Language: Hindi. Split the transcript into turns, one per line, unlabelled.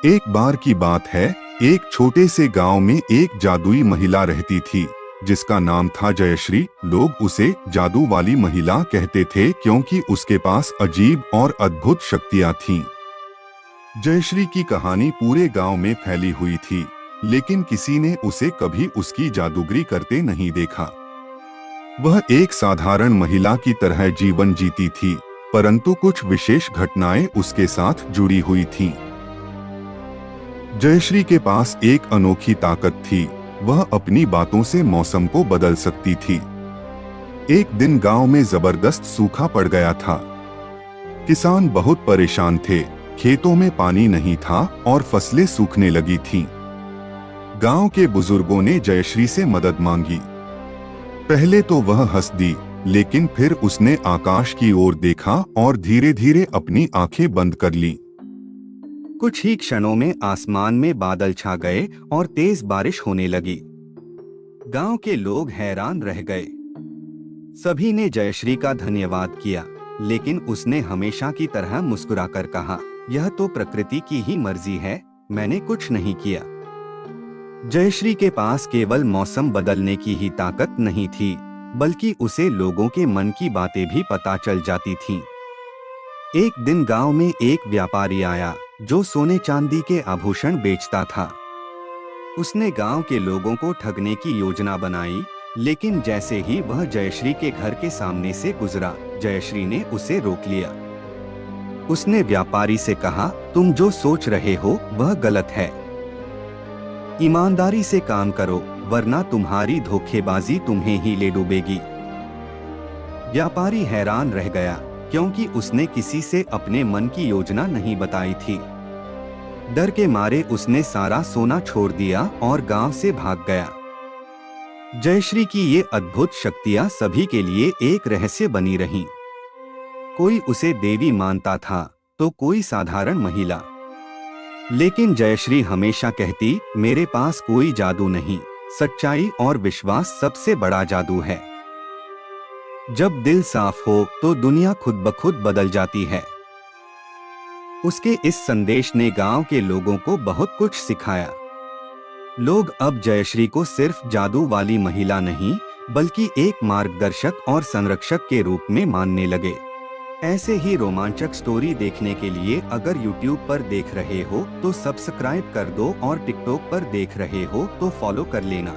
एक बार की बात है, एक छोटे से गांव में एक जादुई महिला रहती थी जिसका नाम था जयश्री। लोग उसे जादू वाली महिला कहते थे क्योंकि उसके पास अजीब और अद्भुत शक्तियां थीं। जयश्री की कहानी पूरे गांव में फैली हुई थी, लेकिन किसी ने उसे कभी उसकी जादूगरी करते नहीं देखा। वह एक साधारण महिला की तरह जीवन जीती थी, परंतु कुछ विशेष घटनाएं उसके साथ जुड़ी हुई थीं। जयश्री के पास एक अनोखी ताकत थी, वह अपनी बातों से मौसम को बदल सकती थी। एक दिन गांव में जबरदस्त सूखा पड़ गया था। किसान बहुत परेशान थे, खेतों में पानी नहीं था और फसलें सूखने लगी थीं। गांव के बुजुर्गों ने जयश्री से मदद मांगी। पहले तो वह हंस दी, लेकिन फिर उसने आकाश की ओर देखा और धीरे धीरे अपनी आंखें बंद कर लीं। कुछ ही क्षणों में आसमान में बादल छा गए और तेज बारिश होने लगी। गांव के लोग हैरान रह गए। सभी ने जयश्री का धन्यवाद किया, लेकिन उसने हमेशा की तरह मुस्कुराकर कहा, यह तो प्रकृति की ही मर्जी है, मैंने कुछ नहीं किया। जयश्री के पास केवल मौसम बदलने की ही ताकत नहीं थी, बल्कि उसे लोगों के मन की बातें भी पता चल जाती थीं। एक दिन गांव में एक व्यापारी आया जो सोने चांदी के आभूषण बेचता था। उसने गांव के लोगों को ठगने की योजना बनाई, लेकिन जैसे ही वह जयश्री के घर के सामने से गुजरा, जयश्री ने उसे रोक लिया। उसने व्यापारी से कहा, तुम जो सोच रहे हो वह गलत है। ईमानदारी से काम करो, वरना तुम्हारी धोखेबाजी तुम्हें ही ले डूबेगी। व्यापारी हैरान रह गया, क्योंकि उसने किसी से अपने मन की योजना नहीं बताई थी। डर के मारे उसने सारा सोना छोड़ दिया और गांव से भाग गया। जयश्री की ये अद्भुत शक्तियां सभी के लिए एक रहस्य बनी रहीं। कोई उसे देवी मानता था, तो कोई साधारण महिला। लेकिन जयश्री हमेशा कहती, मेरे पास कोई जादू नहीं, सच्चाई और विश्वास सबसे बड़ा जादू है। जब दिल साफ हो तो दुनिया खुद ब खुद बदल जाती है। उसके इस संदेश ने गांव के लोगों को बहुत कुछ सिखाया। लोग अब जयश्री को सिर्फ जादू वाली महिला नहीं, बल्कि एक मार्गदर्शक और संरक्षक के रूप में मानने लगे। ऐसे ही रोमांचक स्टोरी देखने के लिए अगर YouTube पर देख रहे हो तो सब्सक्राइब कर दो और TikTok पर देख रहे हो तो फॉलो कर लेना।